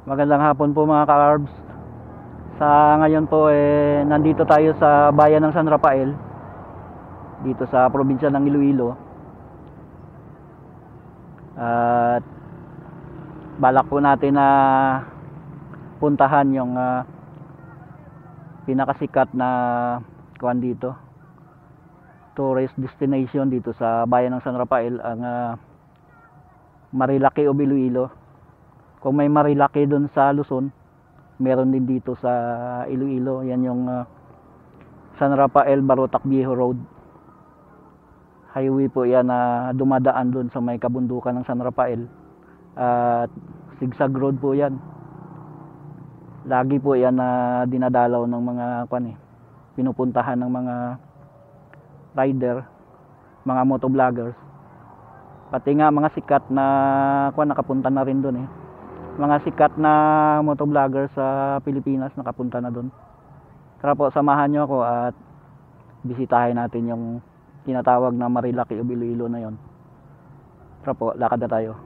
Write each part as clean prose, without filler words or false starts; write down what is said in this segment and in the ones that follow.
Magandang hapon po mga ka-arbs. Sa ngayon po nandito tayo sa bayan ng San Rafael, dito sa probinsya ng Iloilo. At balak po natin na puntahan yung pinakasikat na kuwan dito, tourist destination dito sa bayan ng San Rafael, ang Marilaki of Iloilo. Kung may Marilaki doon sa Luzon, meron din dito sa Iloilo. Yan yung San Rafael Barotac Viejo Road. Highway po yan na dumadaan doon sa may kabundukan ng San Rafael. At zigzag road po yan. Lagi po yan na dinadalaw ng mga pinupuntahan ng mga rider, mga motovloggers. Pati nga mga sikat na nakapunta na rin doon Mga sikat na motovlogger sa Pilipinas nakapunta na doon. Tara po, samahan nyo ako at bisitahin natin yung tinatawag na Marilaki of Iloilo na yon. Tara po, lakad na tayo.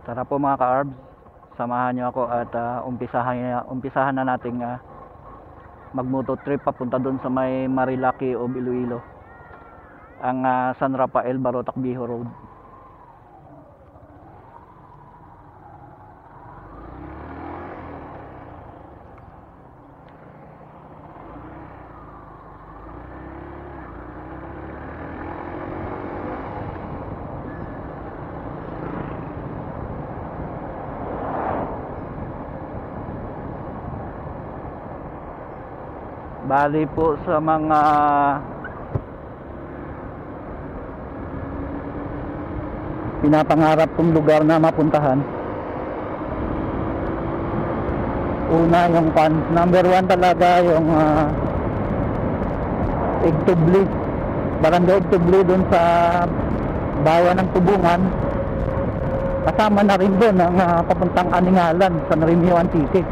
Tara po mga ka-arbs, samahan nyo ako at umpisahan na nating mag-moto trip papunta doon sa may Marilaki of Iloilo, ang San Rafael Barotac Viejo Road. Bali po sa mga pinapangarap kong lugar na mapuntahan, una yung number 1 talaga yung Igtubli, Barangay Igtubli doon sa bayan ng Tubungan. Kasama na rin doon ang papuntang Aningalan sa Narimio Antique,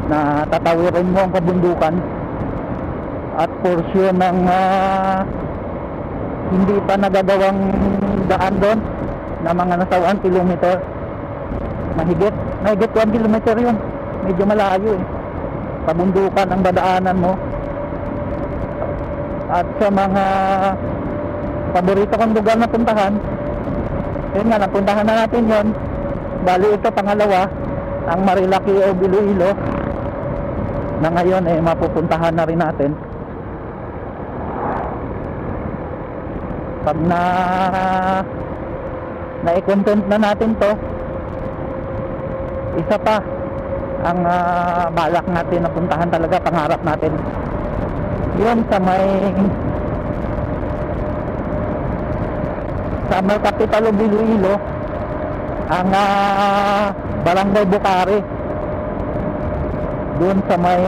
na tatawirin mo ang kabundukan at porsyon ng hindi pa nagagawang daan doon na mga nasa 1 kilometer, mahigit 1 kilometer yun, medyo malayo kabundukan ang dadaanan mo. At sa mga paborito kong lugar na puntahan, yun nga, napuntahan na natin yun. Bali ito pangalawa, ang Marilaki of Iloilo, na ngayon mapupuntahan na rin natin. Pag na-content na natin to, isa pa ang balak natin na puntahan talaga, pangarap natin, yun sa may Summer Capital of Iloilo, ang Barangay Bucari, doon sa may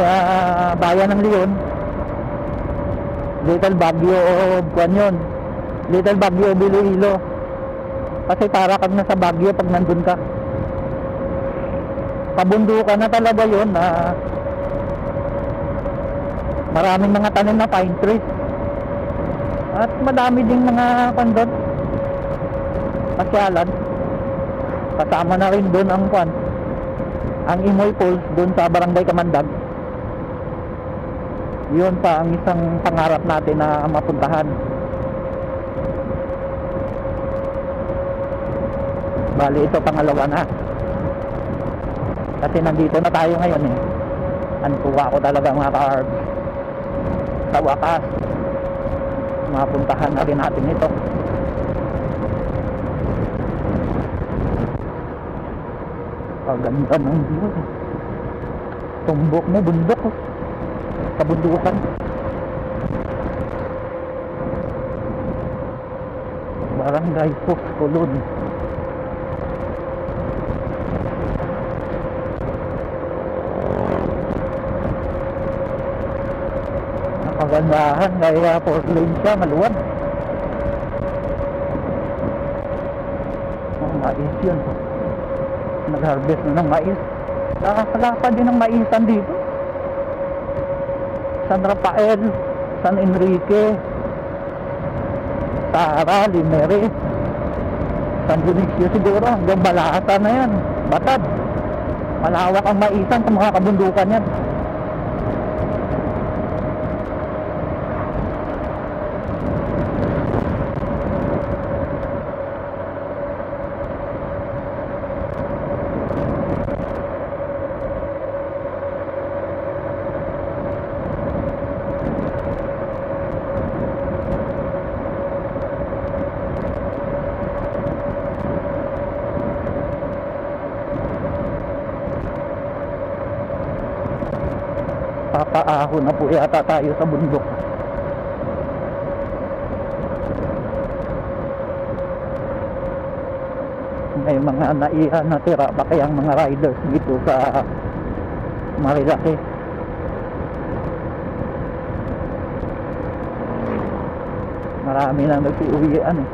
bayan ng Leon. Little Baguio yun, Little Baguio of Iloilo, kasi para kang nasa Baguio pag nandun ka. Pabundukan na talaga yun, maraming mga tanim na pine trees, at madami ding mga kandot pasyalan. Kasama na rin doon ang Imoy Falls doon sa Barangay Kamandag. Yun pa ang isang pangarap natin na mapuntahan. Bali ito pangalawa na, kasi nandito na tayo ngayon Antuwa ko talaga mga ka-arbs, sa wakas mapuntahan na rin natin ito. Paganda ng view, tumbok mo, bundok kabundukan. Barangay Post Colon. Nakagandahan kaya 4 lane siya, maluwag. Mais yun, nag-harvest na ng mais. Nakakalapan din ng maisan dito. San Rafael, San Enrique, Tara, Limere, San Dionisio siguro, hanggang Balata na yan, Batad. Malawak ang maisan sa mga kabundukan yan. Papaahon na po yata tayo sa bundok. May mga naihan na tira pa kayang mga riders dito sa Marilaki. Marami na nagsiuwian eh.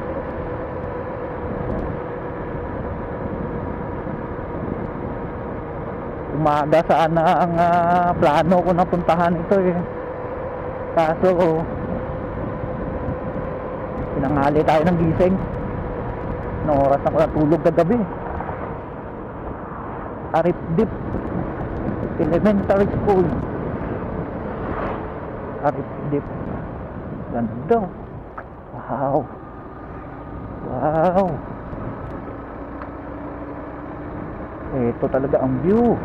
Umaga sana ang plano ko na puntahan ito eh. Kaso pinanghali tayo ng gising. Noong oras ako natulog kagabi. Arifdip Elementary School. Arifdip. Ganda. Wow. Wow. Ito talaga ang view.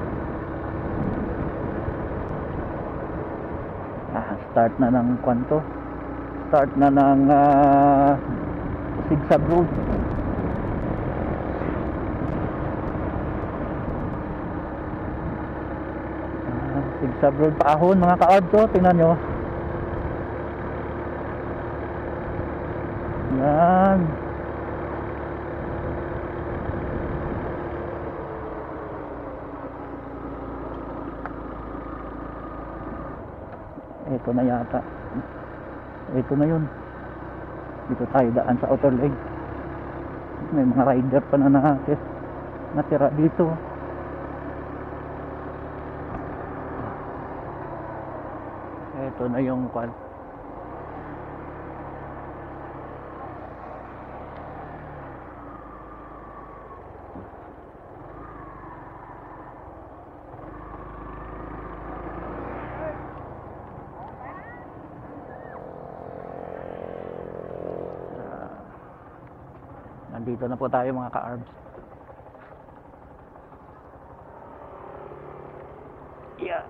Start na ng kwanto. Start na ng zigzag road. Zigzag road paahon mga ka-adso. Tingnan nyo. Yan. Ito na yata. Ito na yun. Dito tayo daan sa outer lane. May mga rider pa na natira dito. Ito na yung kwal. Nandito na po tayo mga ka-arbs. Yeah.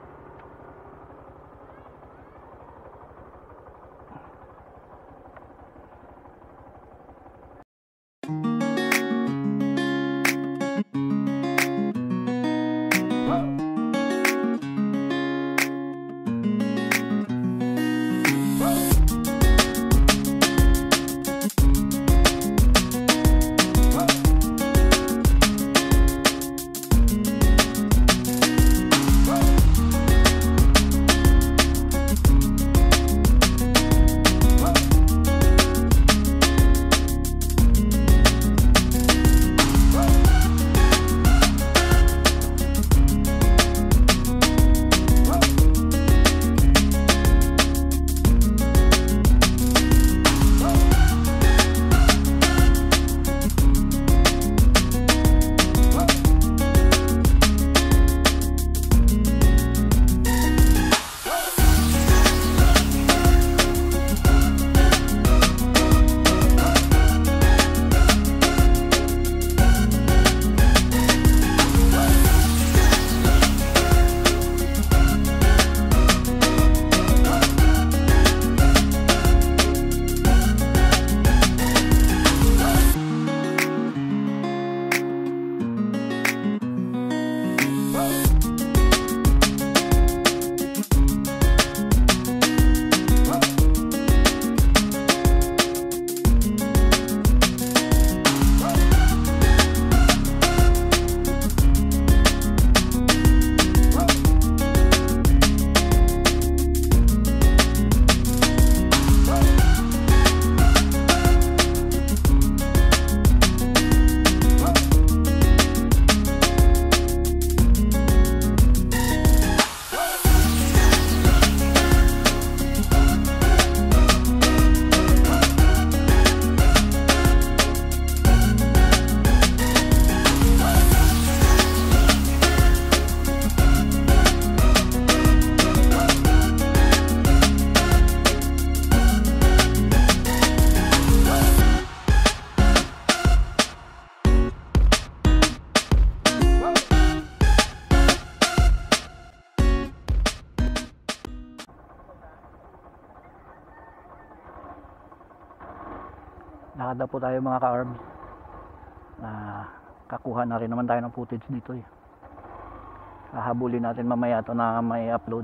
Lakad na po tayo mga ka-arms. Kakuha na rin naman tayo ng footage dito eh. Hahabulin natin mamaya ito na may upload.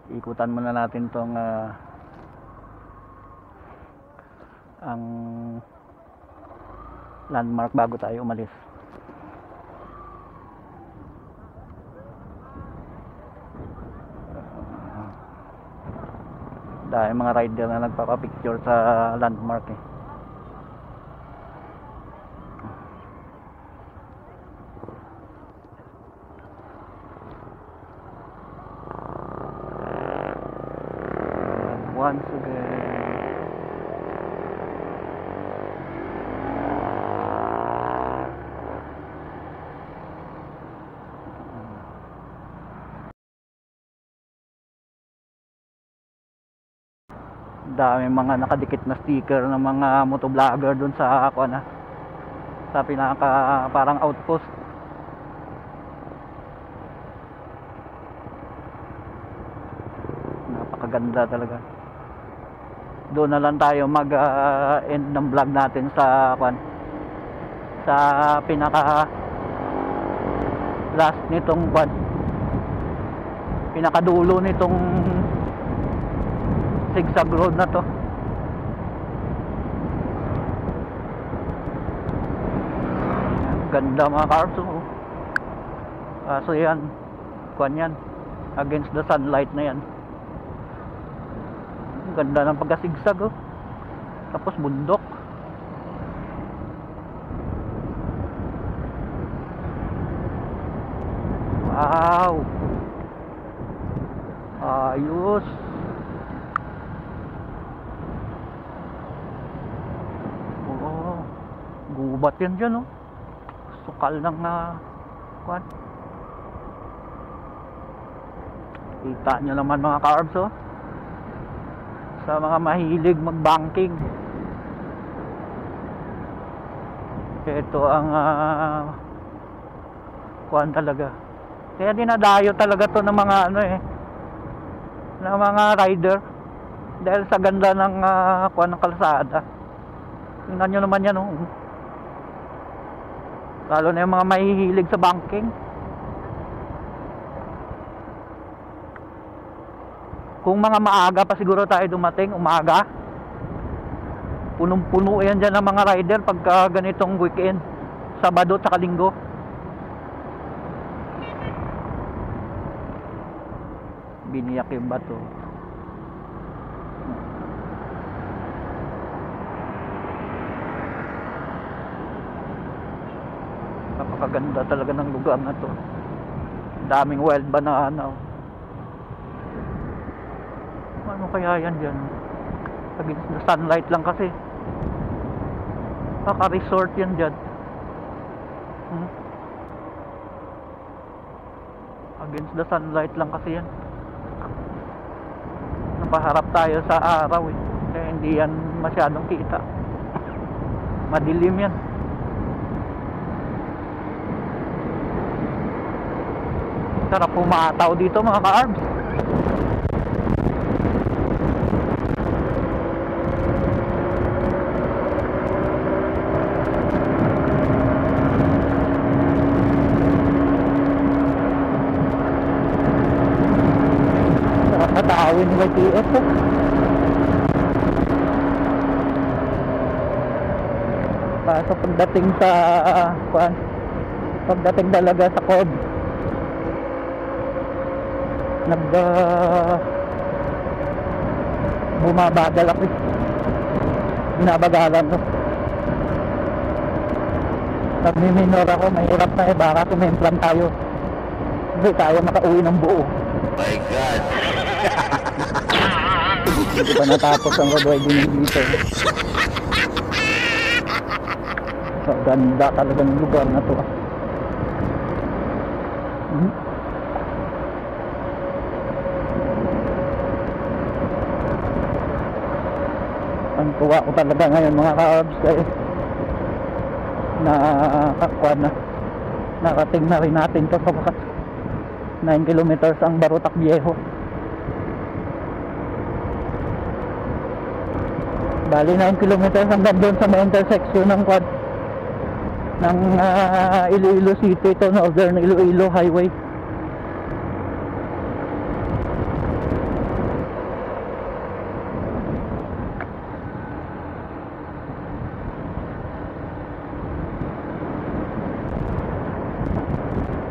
Ikutan muna natin tong ang landmark bago tayo umalis. Dahil mga rider na nagpapapicture sa landmark eh. Once again, dami mga nakadikit na sticker ng mga motovlogger dun sa ako na sa pinaka parang outpost. Napakaganda talaga. Doon na lang tayo mag end ng vlog natin sa sa pinaka last nitong pinakadulo nitong zigzag road na to. Ganda mga cars oh. So yan yan against the sunlight na yan. Ganda ng pagkasigsag oh. Tapos bundok. Wow, ayos. Oo, gubat yan dyan oh. Sukal ng kita nyo naman mga carbs oh. Sa mga mahilig mag-banking, ito ang talaga. Kaya dinadayo talaga to ng mga ng mga rider dahil sa ganda ng ng kalsada. Tingnan nyo naman yan oh. Lalo na yung mga mahihilig sa banking. Kung mga maaga pa siguro tayo dumating, umaga, punong-puno yan dyan ng mga rider pagka ganitong weekend, Sabado at Linggo. Biniyak yung bato. Napakaganda talaga ng lugar na to. Daming wild banana. Ano kaya yan dyan? Against the sunlight lang kasi. Resort yan dyan. Against the sunlight lang kasi yan. Napaharap tayo sa araw eh. Kaya hindi yan masyadong kita. Madilim yan. Sarap pumataw dito mga ka-arms. Natawin ng YTF oh. So pagdating sa pagdating talaga sa Cobb, bumabagal ako, binabagalan ko. Nagmiminor ako, mahirap na eh, baka tumemplan tayo, hindi tayo makauwi ng buo. My God. Hindi pa natapos ang road riding dito. So, ganda talaga ng lugar na to. Ang tuwa ko talaga ngayon mga ka-orbs kayo. Nakating na rin natin to sa bakas. 9 kilometers ang Barotac Viejo. Bali 9 kilometers hanggang doon sa may intersection ng quad ng Iloilo City to Northern Iloilo Highway.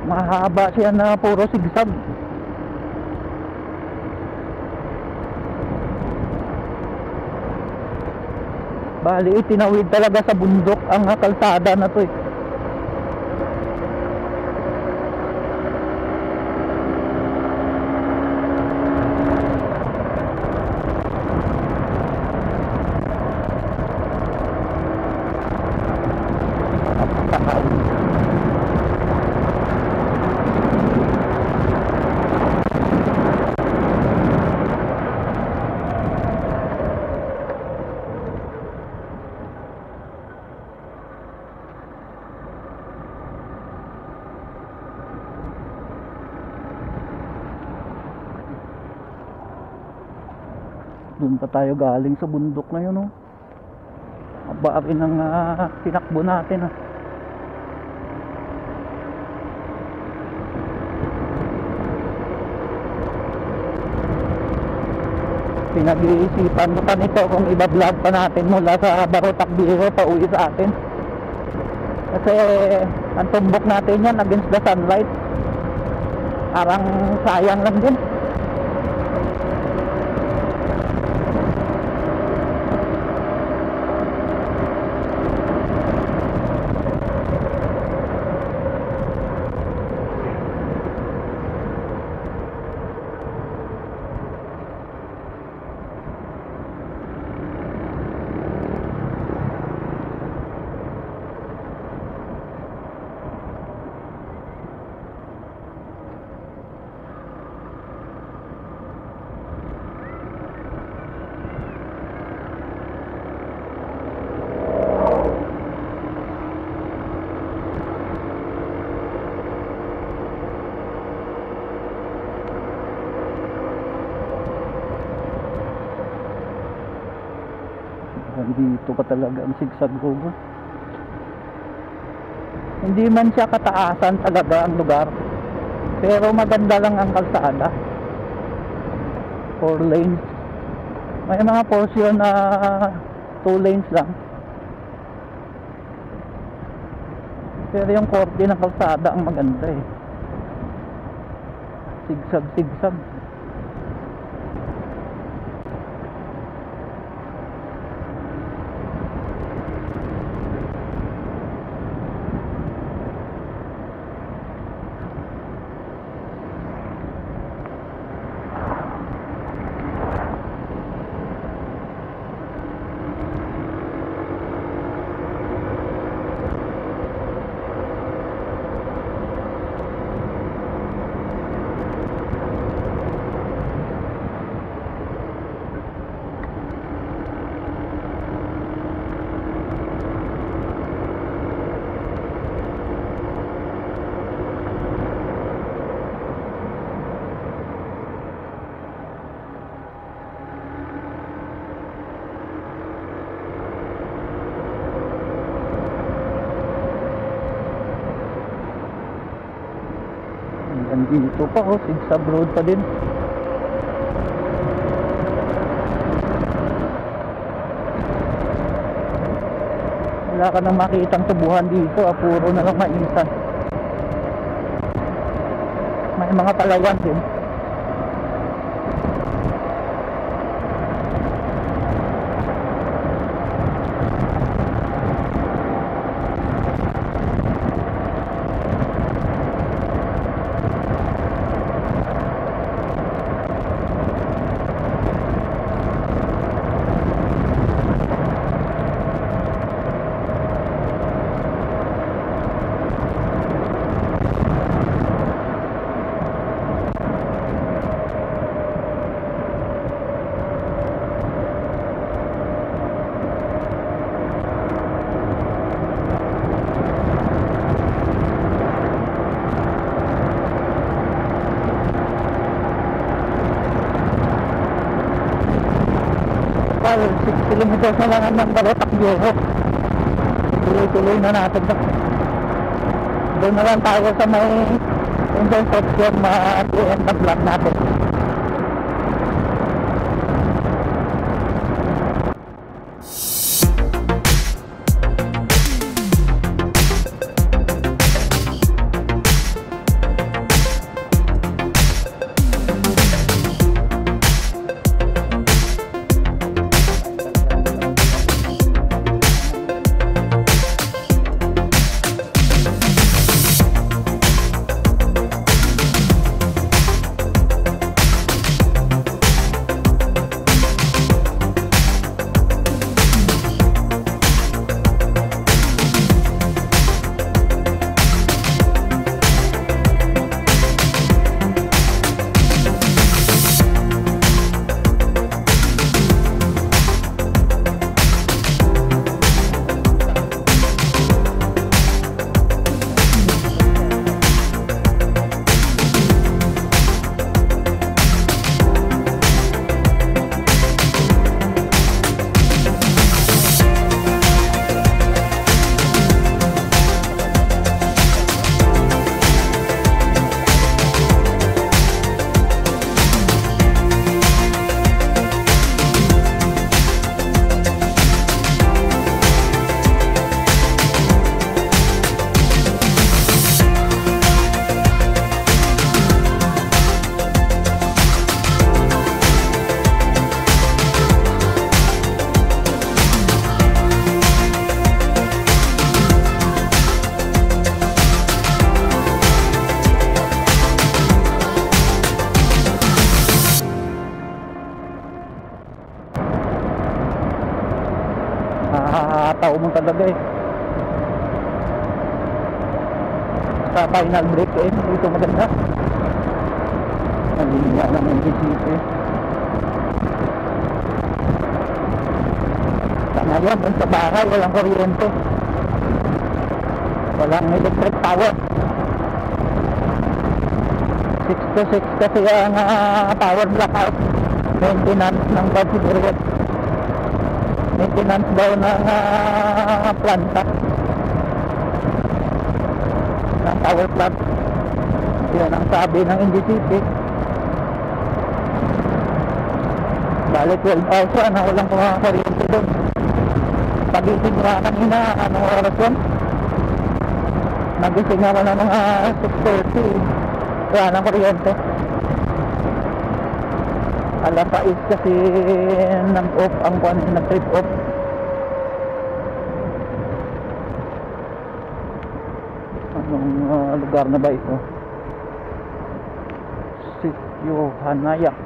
Mahaba siya na puro sigsag. Bali, itinawid talaga sa bundok ang kalsada na to eh. Doon pa tayo galing sa bundok na yun, oh. Aba rin ang tinakbo natin, oh. Pinag-iisipan ko pa nito kung iba-vlog pa natin mula sa Barotac Biro pa uwi sa atin. Kasi ang tumbok natin yan against the sunlight. Parang sayang lang din. Dito pa talaga ang sigsag road. Hindi man siya kataasan talaga ang lugar, pero maganda lang ang kalsada. 4 lanes. May mga portion na 2 lanes lang, pero yung korte ng kalsada ang maganda eh. Sigsag. Dito pa, oh, sigsag road pa din. Wala ka nang makitang tubuhan dito, puro na lang maisan. May mga palayan din. total 6 kilometers na lang ng Barotac Viejo. Tuloy-tuloy na natin to. Doon na lang tayo sa may intersection ma-end up vlog natin. Tao mo talaga eh. Sa final break eh, dito maganda. Nalinya lang ang GCP. Sa ngayon, dun sa bahay, walang kuryente. Walang electric power. 6 to 6 kasi ang power blackout. Maintenance ng body period. Maintenance daw ng planta ng power plant. Yan ang sabi ng NGCP. Balik 12 hours na walang kuryente doon. Pagising nga kanina, anong oras yun? Nagising nga na mga 6:30. Wala ng kuryente. Alas 6 kasi nag-off ang nag-trip off. Anong lugar na ba ito? Sitio Hanayak.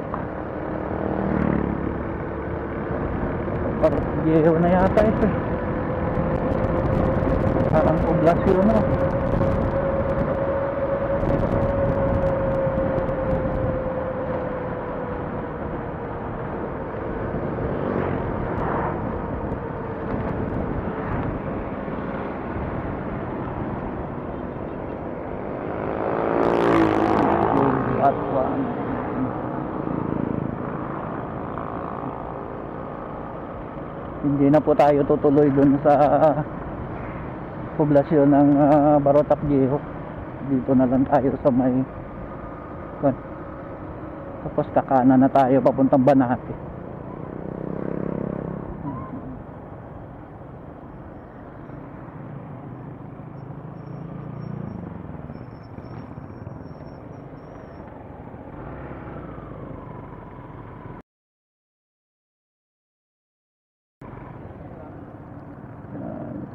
Parang na yata ito. Parang poblasyon na. Hindi na po tayo tutuloy dun sa poblasyon ng Barotac Viejo. Dito na lang tayo sa may tapos kakanan na tayo papuntang Banate.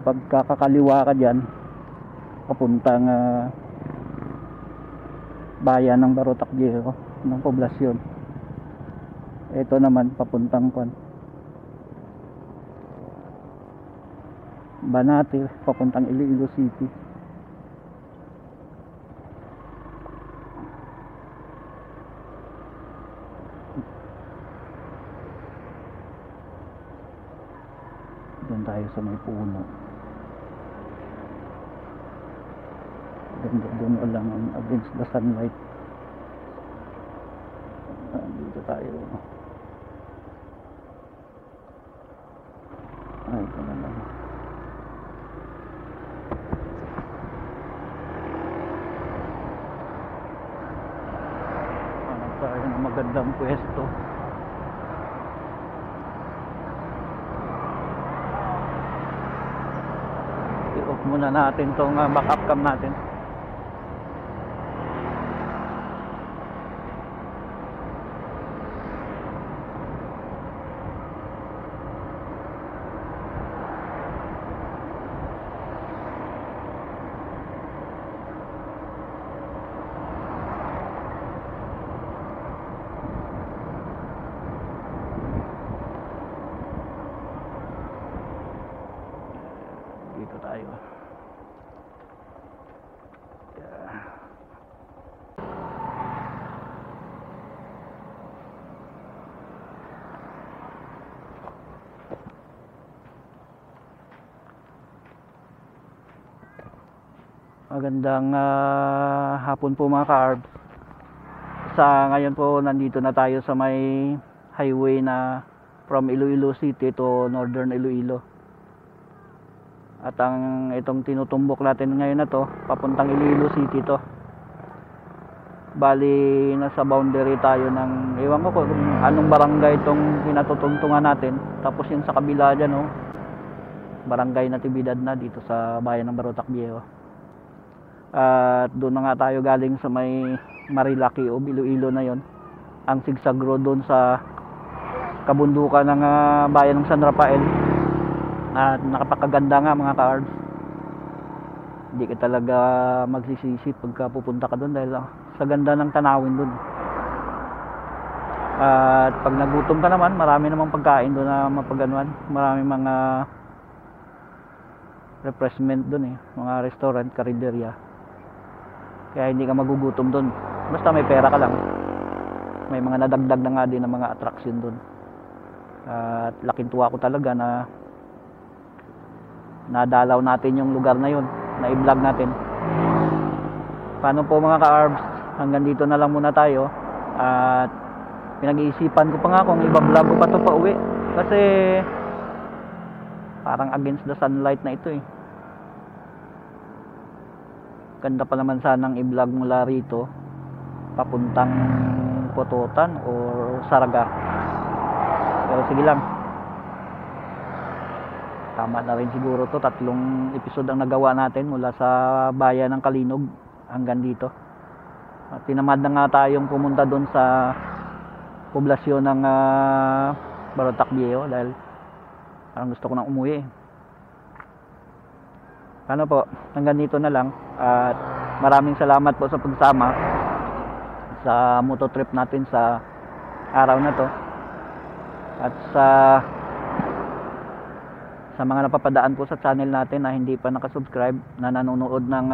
Pagkakakaliwa ka dyan papuntang bayan ng Barotac Viejo ng poblasyon. Ito naman papuntang Banate, papuntang Iloilo City. Doon tayo sa may puno. Doon lang against the sunlight. Dito tayo. Ay, ito na lang. Hanap tayo ng magandang pwesto. I-off muna natin itong backup cam natin. Dito tayo. Yeah. Magandang hapon po mga ka-ARBS. Ngayon po nandito na tayo sa may highway na from Iloilo City to Northern Iloilo. At itong tinutumbok natin ngayon na to, papuntang Iloilo City to. Bali, nasa boundary tayo ng, ewan ko kung anong barangay itong pinatutungtungan natin. Tapos yung sa kabila dyan, oh, Barangay Natividad na dito sa bayan ng Barotac Viejo. At doon na nga tayo galing sa may Marilaki o Iloilo na yon. Ang zigzag road doon sa kabundukan ng bayan ng San Rafael. At nakapakaganda nga mga ka-ARBS. Hindi ka talaga magsisisi pagka pupunta ka doon dahil sa ganda ng tanawin doon. At pag nagutom ka naman, marami namang pagkain doon na mapaganuan. Marami mga refreshment doon mga restaurant, karinderya. Kaya hindi ka magugutom doon. Basta may pera ka lang. May mga nadagdag na nga din ng mga attraction doon. At laking tuwa ko talaga na nadalaw natin yung lugar na yun, na i-vlog natin. Paano po mga ka-ARBS, hanggang dito na lang muna tayo. At pinag-iisipan ko pa nga kung iba-vlog ko pa ito pa uwi, kasi parang against the sunlight na ito Ganda pa naman sanang i-vlog mula rito papuntang Pototan or Saraga, pero sige lang. Tama na rin siguro to, 3 episode ang nagawa natin mula sa bayan ng Kalinog hanggang dito. At tinamad na nga tayong pumunta doon sa poblasyon ng Barotac Viejo dahil parang gusto ko nang umuwi. Ano po, hanggang dito na lang. At maraming salamat po sa pagsama sa moto trip natin sa araw na to. At sa mga napapadaan po sa channel natin na hindi pa nakasubscribe, na nanonood ng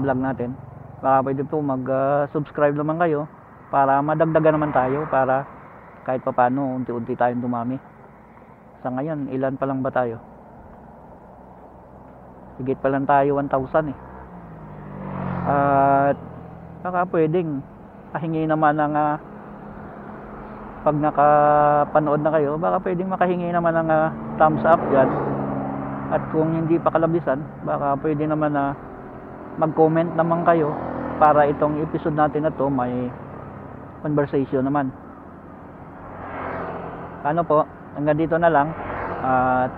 vlog natin, baka pwede po mag-subscribe naman kayo para madagdagan naman tayo, para kahit papano unti-unti tayong dumami. Sa ngayon, ilan pa lang ba tayo? Higit pa lang tayo 1,000 At baka pwedeng pahingi naman ng pag nakapanood na kayo, baka pwedeng makahingi naman ng thumbs up dyan. At kung hindi pa kalabisan, baka pwede naman na mag-comment naman kayo para itong episode natin na to may conversation naman. Ano po, hanggang dito na lang. At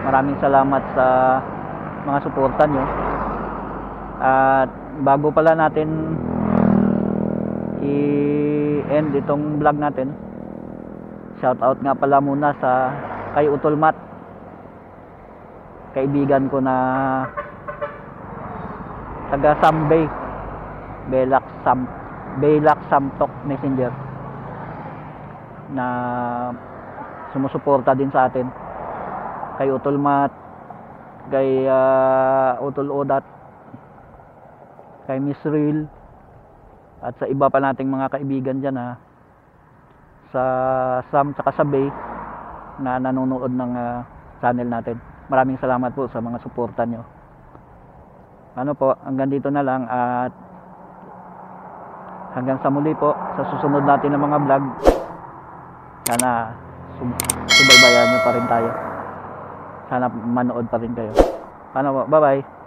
maraming salamat sa mga suporta nyo. At bago pala natin i-end itong vlog natin, shout out nga pala muna sa kay Utolmat, kaibigan ko na taga Sambay, Belak Samtok Messenger, na sumusuporta din sa atin. Kay Utolmat, kay Utol Odat, kay Miss Real, at sa iba pa nating mga kaibigan dyan sa Sam tsaka sa Bay na nanonood ng channel natin. Maraming salamat po sa mga suporta nyo. Ano po, hanggang dito na lang at hanggang sa muli po sa susunod natin ng mga vlog. Sana subaybayan nyo pa rin tayo. Sana manood pa rin kayo. Paano po? Bye-bye.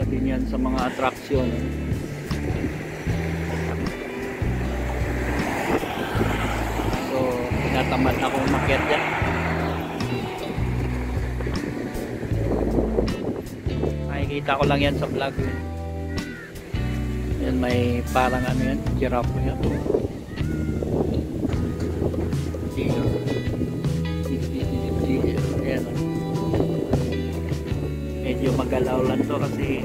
Din yan sa mga atraksyon. So tinatamad akong umakyat dyan. Nakikita ko lang yan sa vlog. Yan, may parang ano yan, giraffe yan. Yan, medyo magalaw lang to kasi